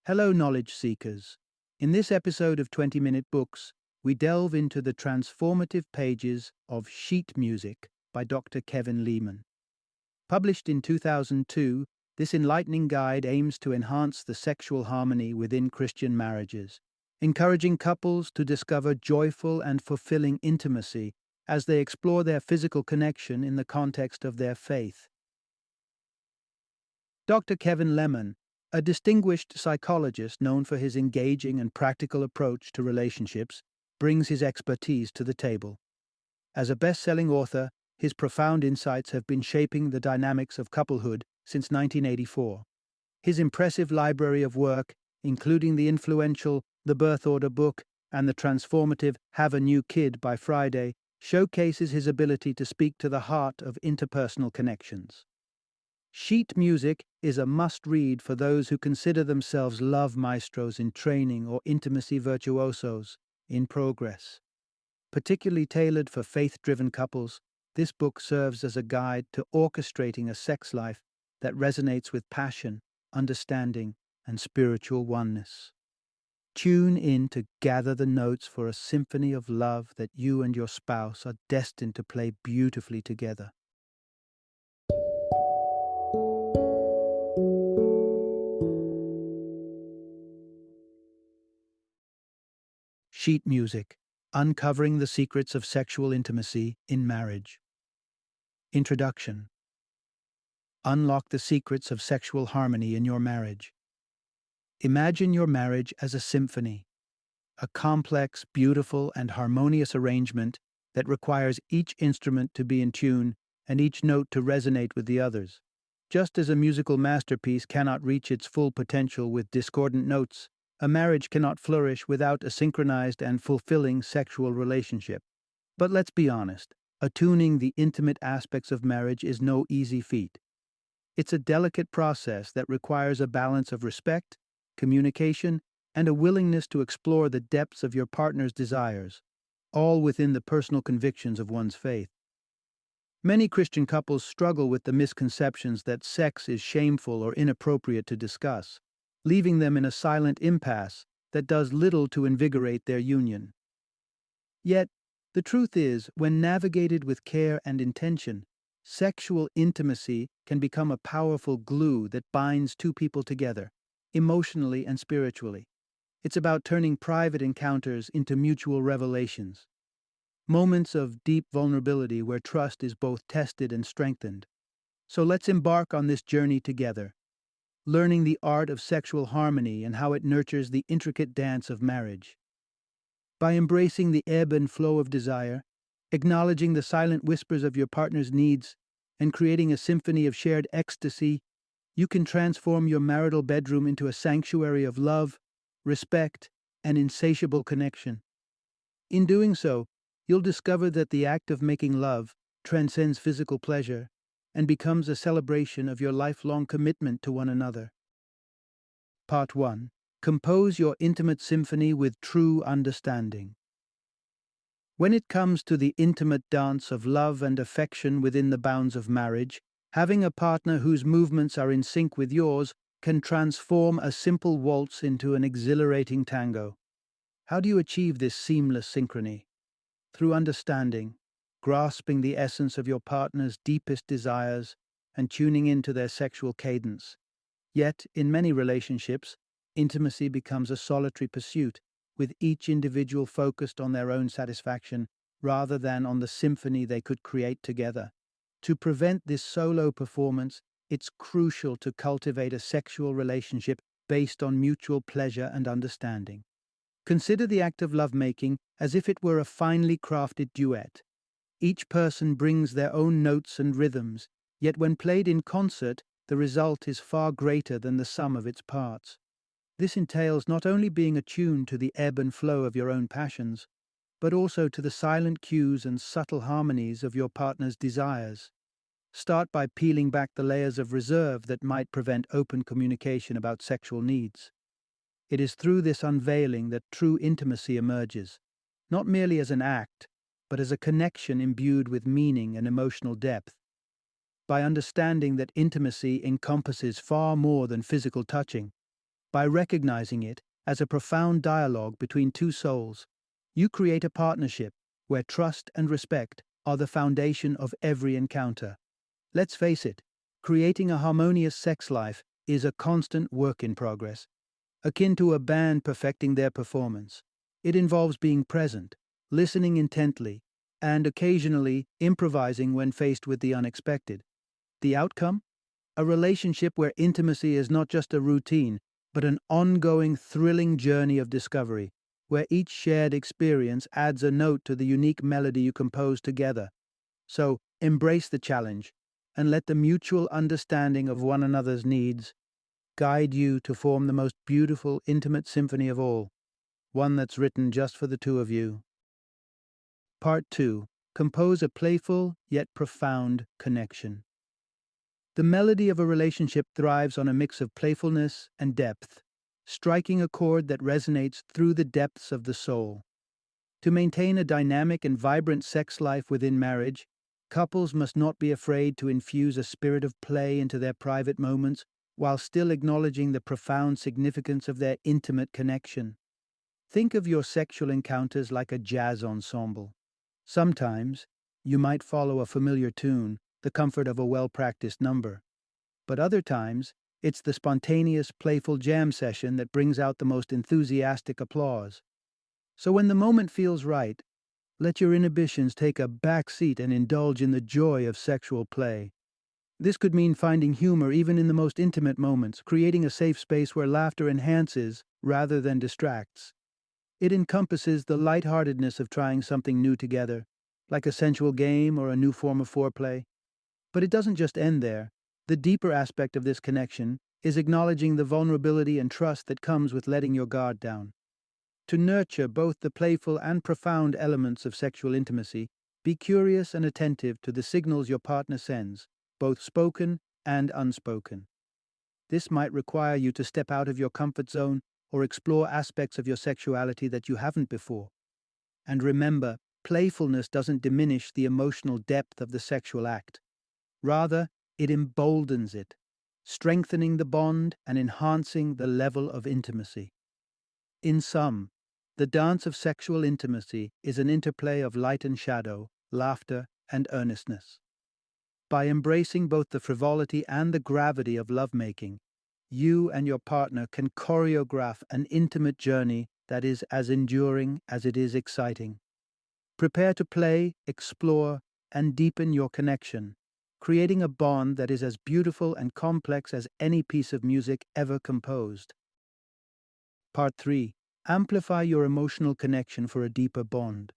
Hello, knowledge seekers. In this episode of 20-Minute Books, we delve into the transformative pages of Sheet Music by Dr. Kevin Leman. Published in 2002, this enlightening guide aims to enhance the sexual harmony within Christian marriages, encouraging couples to discover joyful and fulfilling intimacy as they explore their physical connection in the context of their faith. Dr. Kevin Leman, a distinguished psychologist known for his engaging and practical approach to relationships, brings his expertise to the table. As a best-selling author, his profound insights have been shaping the dynamics of couplehood since 1984. His impressive library of work, including the influential The Birth Order book and the transformative Have a New Kid by Friday, showcases his ability to speak to the heart of interpersonal connections. Sheet Music is a must-read for those who consider themselves love maestros in training or intimacy virtuosos in progress. Particularly tailored for faith-driven couples, this book serves as a guide to orchestrating a sex life that resonates with passion, understanding, and spiritual oneness. Tune in to gather the notes for a symphony of love that you and your spouse are destined to play beautifully together. Sheet Music: Uncovering the Secrets of Sexual Intimacy in Marriage. Introduction. Unlock the secrets of sexual harmony in your marriage. Imagine your marriage as a symphony, a complex, beautiful, and harmonious arrangement that requires each instrument to be in tune and each note to resonate with the others. Just as a musical masterpiece cannot reach its full potential with discordant notes, a marriage cannot flourish without a synchronized and fulfilling sexual relationship. But let's be honest, attuning the intimate aspects of marriage is no easy feat. It's a delicate process that requires a balance of respect, communication, and a willingness to explore the depths of your partner's desires, all within the personal convictions of one's faith. Many Christian couples struggle with the misconceptions that sex is shameful or inappropriate to discuss, leaving them in a silent impasse that does little to invigorate their union. Yet, the truth is, when navigated with care and intention, sexual intimacy can become a powerful glue that binds two people together, emotionally and spiritually. It's about turning private encounters into mutual revelations, moments of deep vulnerability where trust is both tested and strengthened. So let's embark on this journey together, learning the art of sexual harmony and how it nurtures the intricate dance of marriage. By embracing the ebb and flow of desire, acknowledging the silent whispers of your partner's needs, and creating a symphony of shared ecstasy, you can transform your marital bedroom into a sanctuary of love, respect, and insatiable connection. In doing so, you'll discover that the act of making love transcends physical pleasure and becomes a celebration of your lifelong commitment to one another. Part 1. Compose your intimate symphony with true understanding. When it comes to the intimate dance of love and affection within the bounds of marriage, having a partner whose movements are in sync with yours can transform a simple waltz into an exhilarating tango. How do you achieve this seamless synchrony? Through understanding, grasping the essence of your partner's deepest desires, and tuning into their sexual cadence. Yet, in many relationships, intimacy becomes a solitary pursuit, with each individual focused on their own satisfaction rather than on the symphony they could create together. To prevent this solo performance, it's crucial to cultivate a sexual relationship based on mutual pleasure and understanding. Consider the act of lovemaking as if it were a finely crafted duet. Each person brings their own notes and rhythms, yet when played in concert, the result is far greater than the sum of its parts. This entails not only being attuned to the ebb and flow of your own passions, but also to the silent cues and subtle harmonies of your partner's desires. Start by peeling back the layers of reserve that might prevent open communication about sexual needs. It is through this unveiling that true intimacy emerges, not merely as an act, but as a connection imbued with meaning and emotional depth. By understanding that intimacy encompasses far more than physical touching, By recognizing it as a profound dialogue between two souls, you create a partnership where trust and respect are the foundation of every encounter. Let's face it, creating a harmonious sex life is a constant work in progress, akin to a band perfecting their performance. It involves being present, listening intently, and occasionally improvising when faced with the unexpected. The outcome? A relationship where intimacy is not just a routine, but an ongoing, thrilling journey of discovery, where each shared experience adds a note to the unique melody you compose together. So, embrace the challenge, and let the mutual understanding of one another's needs guide you to form the most beautiful, intimate symphony of all, one that's written just for the two of you. Part 2. Compose a playful yet profound connection. The melody of a relationship thrives on a mix of playfulness and depth, striking a chord that resonates through the depths of the soul. To maintain a dynamic and vibrant sex life within marriage, couples must not be afraid to infuse a spirit of play into their private moments while still acknowledging the profound significance of their intimate connection. Think of your sexual encounters like a jazz ensemble. Sometimes, you might follow a familiar tune, the comfort of a well-practiced number. But other times, it's the spontaneous, playful jam session that brings out the most enthusiastic applause. So when the moment feels right, let your inhibitions take a back seat and indulge in the joy of sexual play. This could mean finding humor even in the most intimate moments, creating a safe space where laughter enhances rather than distracts. It encompasses the lightheartedness of trying something new together, like a sensual game or a new form of foreplay. But it doesn't just end there. The deeper aspect of this connection is acknowledging the vulnerability and trust that comes with letting your guard down. To nurture both the playful and profound elements of sexual intimacy, be curious and attentive to the signals your partner sends, both spoken and unspoken. This might require you to step out of your comfort zone or explore aspects of your sexuality that you haven't before. And remember, playfulness doesn't diminish the emotional depth of the sexual act. Rather, it emboldens it, strengthening the bond and enhancing the level of intimacy. In sum, the dance of sexual intimacy is an interplay of light and shadow, laughter and earnestness. By embracing both the frivolity and the gravity of lovemaking, you and your partner can choreograph an intimate journey that is as enduring as it is exciting. Prepare to play, explore, and deepen your connection, creating a bond that is as beautiful and complex as any piece of music ever composed. Part 3. Amplify your emotional connection for a deeper bond.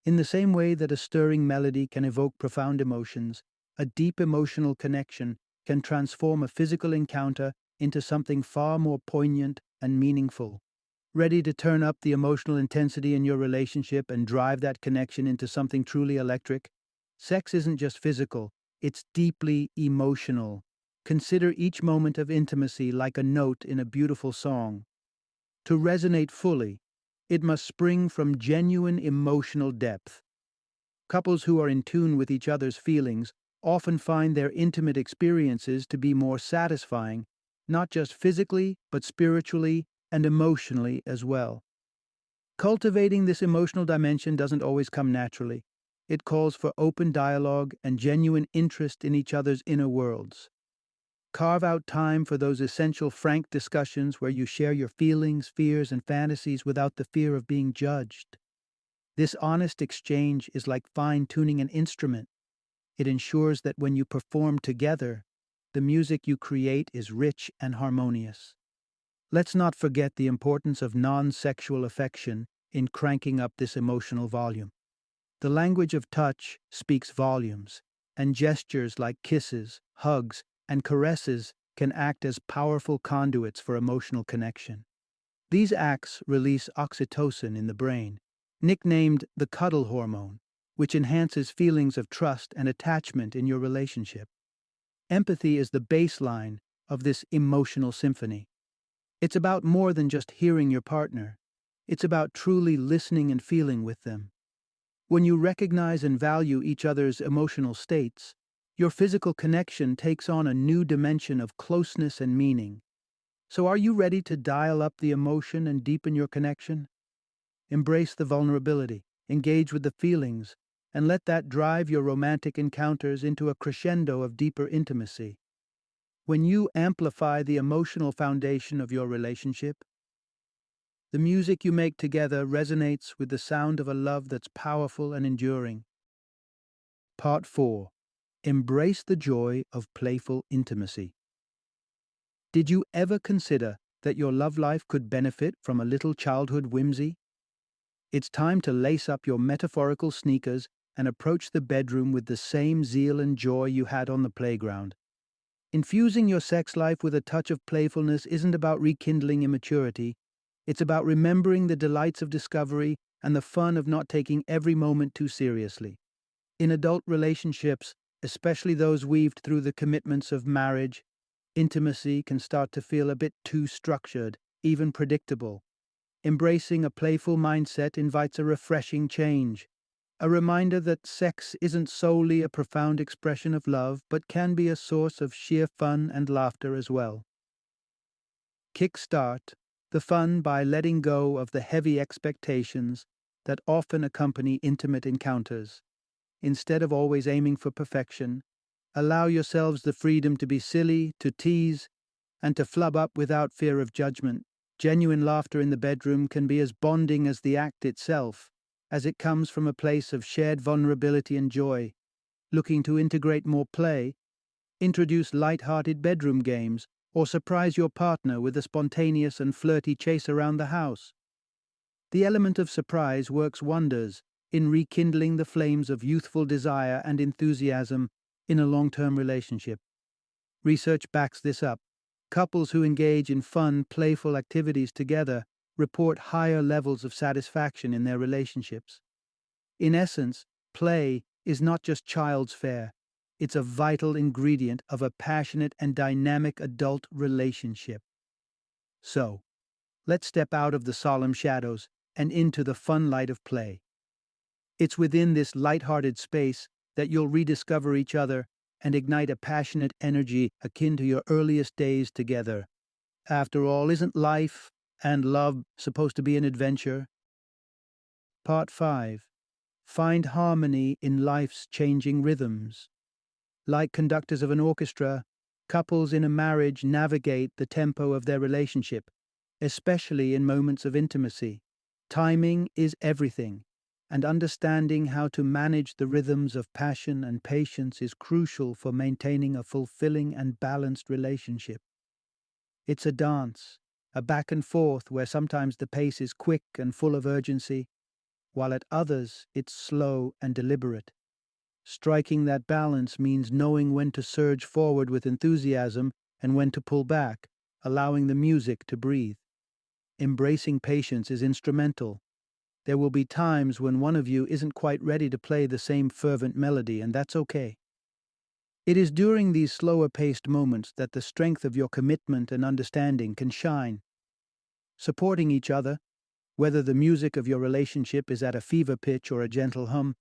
In the same way that a stirring melody can evoke profound emotions, a deep emotional connection can transform a physical encounter into something far more poignant and meaningful. Ready to turn up the emotional intensity in your relationship and drive that connection into something truly electric? Sex isn't just physical, it's deeply emotional. Consider each moment of intimacy like a note in a beautiful song. To resonate fully, it must spring from genuine emotional depth. Couples who are in tune with each other's feelings often find their intimate experiences to be more satisfying, not just physically, but spiritually and emotionally as well. Cultivating this emotional dimension doesn't always come naturally. It calls for open dialogue and genuine interest in each other's inner worlds. Carve out time for those essential frank discussions where you share your feelings, fears, and fantasies without the fear of being judged. This honest exchange is like fine-tuning an instrument. It ensures that when you perform together, the music you create is rich and harmonious. Let's not forget the importance of non-sexual affection in cranking up this emotional volume. The language of touch speaks volumes, and gestures like kisses, hugs, and caresses can act as powerful conduits for emotional connection. These acts release oxytocin in the brain, nicknamed the cuddle hormone, which enhances feelings of trust and attachment in your relationship. Empathy is the baseline of this emotional symphony. It's about more than just hearing your partner. It's about truly listening and feeling with them. When you recognize and value each other's emotional states, your physical connection takes on a new dimension of closeness and meaning. So are you ready to dial up the emotion and deepen your connection? Embrace the vulnerability, engage with the feelings, and let that drive your romantic encounters into a crescendo of deeper intimacy. When you amplify the emotional foundation of your relationship, the music you make together resonates with the sound of a love that's powerful and enduring. Part 4. Embrace the joy of playful intimacy. Did you ever consider that your love life could benefit from a little childhood whimsy? It's time to lace up your metaphorical sneakers and approach the bedroom with the same zeal and joy you had on the playground. Infusing your sex life with a touch of playfulness isn't about rekindling immaturity, it's about remembering the delights of discovery and the fun of not taking every moment too seriously. In adult relationships, especially those weaved through the commitments of marriage, intimacy can start to feel a bit too structured, even predictable. Embracing a playful mindset invites a refreshing change, a reminder that sex isn't solely a profound expression of love, but can be a source of sheer fun and laughter as well. Kickstart the fun by letting go of the heavy expectations that often accompany intimate encounters. Instead of always aiming for perfection, allow yourselves the freedom to be silly, to tease, and to flub up without fear of judgment. Genuine laughter in the bedroom can be as bonding as the act itself, as it comes from a place of shared vulnerability and joy. Looking to integrate more play? Introduce light-hearted bedroom games, or surprise your partner with a spontaneous and flirty chase around the house. The element of surprise works wonders in rekindling the flames of youthful desire and enthusiasm in a long-term relationship. Research backs this up. Couples who engage in fun, playful activities together report higher levels of satisfaction in their relationships. In essence, play is not just child's fare, it's a vital ingredient of a passionate and dynamic adult relationship. So, let's step out of the solemn shadows and into the fun light of play. It's within this light-hearted space that you'll rediscover each other and ignite a passionate energy akin to your earliest days together. After all, isn't life and love supposed to be an adventure? Part 5. Find harmony in life's changing rhythms. Like conductors of an orchestra, couples in a marriage navigate the tempo of their relationship, especially in moments of intimacy. Timing is everything, and understanding how to manage the rhythms of passion and patience is crucial for maintaining a fulfilling and balanced relationship. It's a dance, a back and forth where sometimes the pace is quick and full of urgency, while at others it's slow and deliberate. Striking that balance means knowing when to surge forward with enthusiasm and when to pull back, allowing the music to breathe. Embracing patience is instrumental. There will be times when one of you isn't quite ready to play the same fervent melody, and that's okay. It is during these slower-paced moments that the strength of your commitment and understanding can shine. Supporting each other, whether the music of your relationship is at a fever pitch or a gentle hum,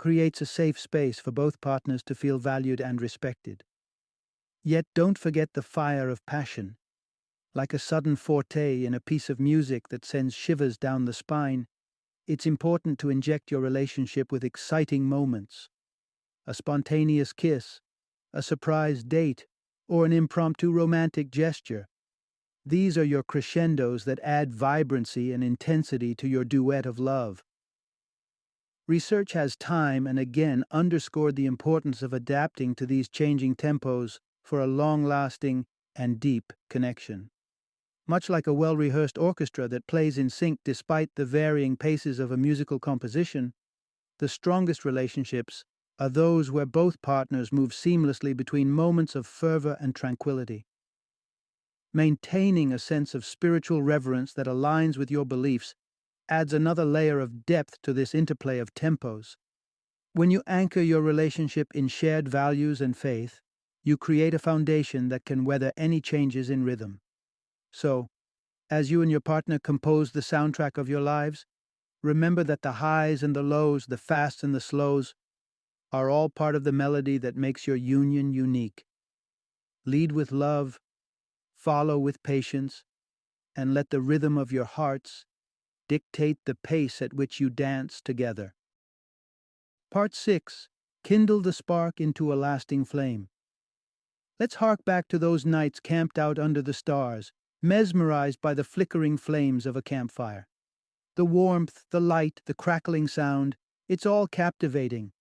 creates a safe space for both partners to feel valued and respected. Yet don't forget the fire of passion. Like a sudden forte in a piece of music that sends shivers down the spine, it's important to inject your relationship with exciting moments. A spontaneous kiss, a surprise date, or an impromptu romantic gesture. These are your crescendos that add vibrancy and intensity to your duet of love. Research has time and again underscored the importance of adapting to these changing tempos for a long-lasting and deep connection. Much like a well-rehearsed orchestra that plays in sync despite the varying paces of a musical composition, the strongest relationships are those where both partners move seamlessly between moments of fervor and tranquility. Maintaining a sense of spiritual reverence that aligns with your beliefs adds another layer of depth to this interplay of tempos. When you anchor your relationship in shared values and faith, you create a foundation that can weather any changes in rhythm. So, as you and your partner compose the soundtrack of your lives, remember that the highs and the lows, the fasts and the slows, are all part of the melody that makes your union unique. Lead with love, follow with patience, and let the rhythm of your hearts dictate the pace at which you dance together. Part 6. Kindle the spark into a lasting flame. Let's hark back to those nights camped out under the stars, mesmerized by the flickering flames of a campfire. The warmth, the light, the crackling sound, it's all captivating.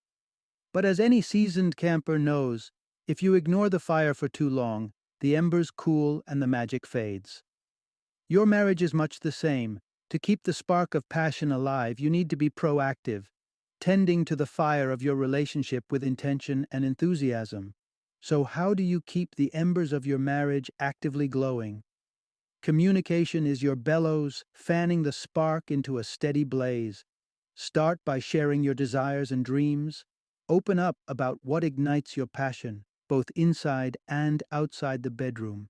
But as any seasoned camper knows, if you ignore the fire for too long, the embers cool and the magic fades. Your marriage is much the same. To keep the spark of passion alive, you need to be proactive, tending to the fire of your relationship with intention and enthusiasm. So, how do you keep the embers of your marriage actively glowing? Communication is your bellows, fanning the spark into a steady blaze. Start by sharing your desires and dreams. Open up about what ignites your passion, both inside and outside the bedroom.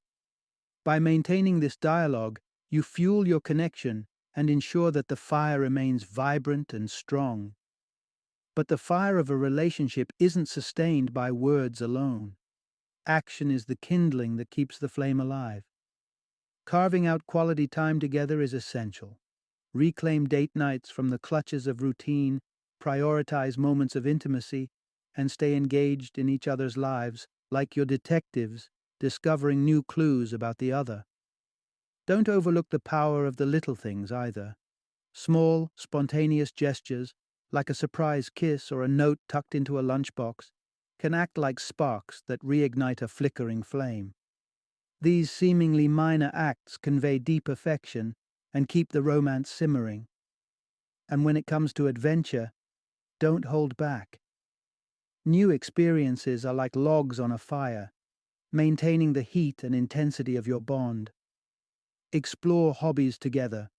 By maintaining this dialogue, you fuel your connection and ensure that the fire remains vibrant and strong. But the fire of a relationship isn't sustained by words alone. Action is the kindling that keeps the flame alive. Carving out quality time together is essential. Reclaim date nights from the clutches of routine, prioritize moments of intimacy, and stay engaged in each other's lives like your detectives, discovering new clues about the other. Don't overlook the power of the little things either. Small, spontaneous gestures, like a surprise kiss or a note tucked into a lunchbox, can act like sparks that reignite a flickering flame. These seemingly minor acts convey deep affection and keep the romance simmering. And when it comes to adventure, don't hold back. New experiences are like logs on a fire, maintaining the heat and intensity of your bond. Explore hobbies together,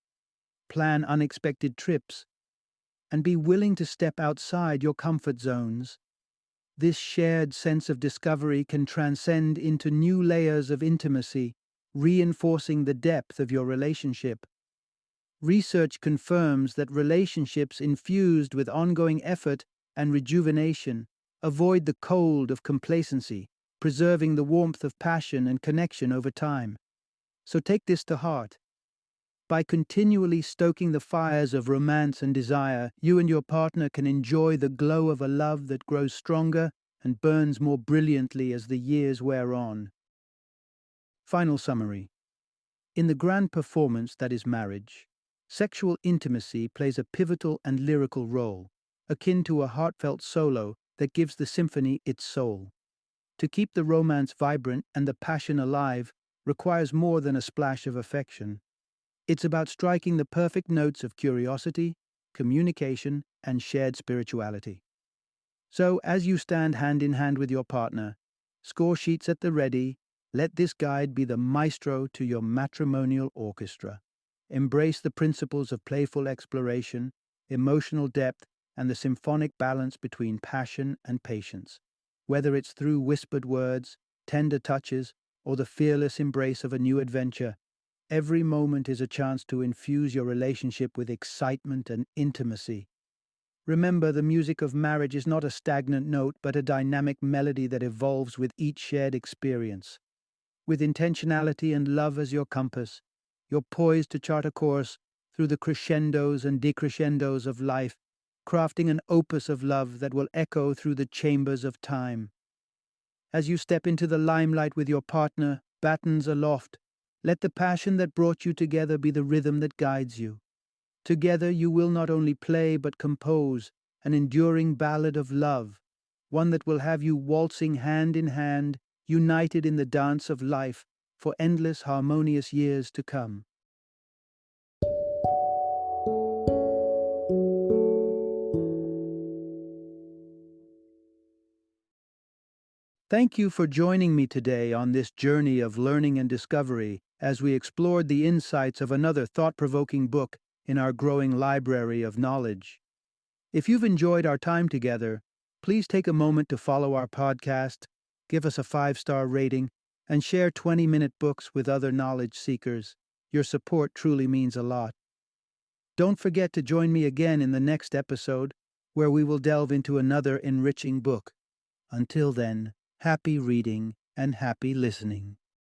plan unexpected trips, and be willing to step outside your comfort zones. This shared sense of discovery can transcend into new layers of intimacy, reinforcing the depth of your relationship. Research confirms that relationships infused with ongoing effort and rejuvenation avoid the cold of complacency, preserving the warmth of passion and connection over time. So take this to heart. By continually stoking the fires of romance and desire, you and your partner can enjoy the glow of a love that grows stronger and burns more brilliantly as the years wear on. Final summary. In the grand performance that is marriage, sexual intimacy plays a pivotal and lyrical role, akin to a heartfelt solo that gives the symphony its soul. To keep the romance vibrant and the passion alive requires more than a splash of affection. It's about striking the perfect notes of curiosity, communication, and shared spirituality. So, as you stand hand in hand with your partner, score sheets at the ready, let this guide be the maestro to your matrimonial orchestra. Embrace the principles of playful exploration, emotional depth, and the symphonic balance between passion and patience. Whether it's through whispered words, tender touches, or the fearless embrace of a new adventure, every moment is a chance to infuse your relationship with excitement and intimacy. Remember, the music of marriage is not a stagnant note, but a dynamic melody that evolves with each shared experience. With intentionality and love as your compass, you're poised to chart a course through the crescendos and decrescendos of life, crafting an opus of love that will echo through the chambers of time. As you step into the limelight with your partner, batons aloft, let the passion that brought you together be the rhythm that guides you. Together you will not only play but compose an enduring ballad of love, one that will have you waltzing hand in hand, united in the dance of life for endless harmonious years to come. Thank you for joining me today on this journey of learning and discovery as we explored the insights of another thought-provoking book in our growing library of knowledge. If you've enjoyed our time together, please take a moment to follow our podcast, give us a 5-star rating, and share 20-minute books with other knowledge seekers. Your support truly means a lot. Don't forget to join me again in the next episode, where we will delve into another enriching book. Until then, happy reading and happy listening.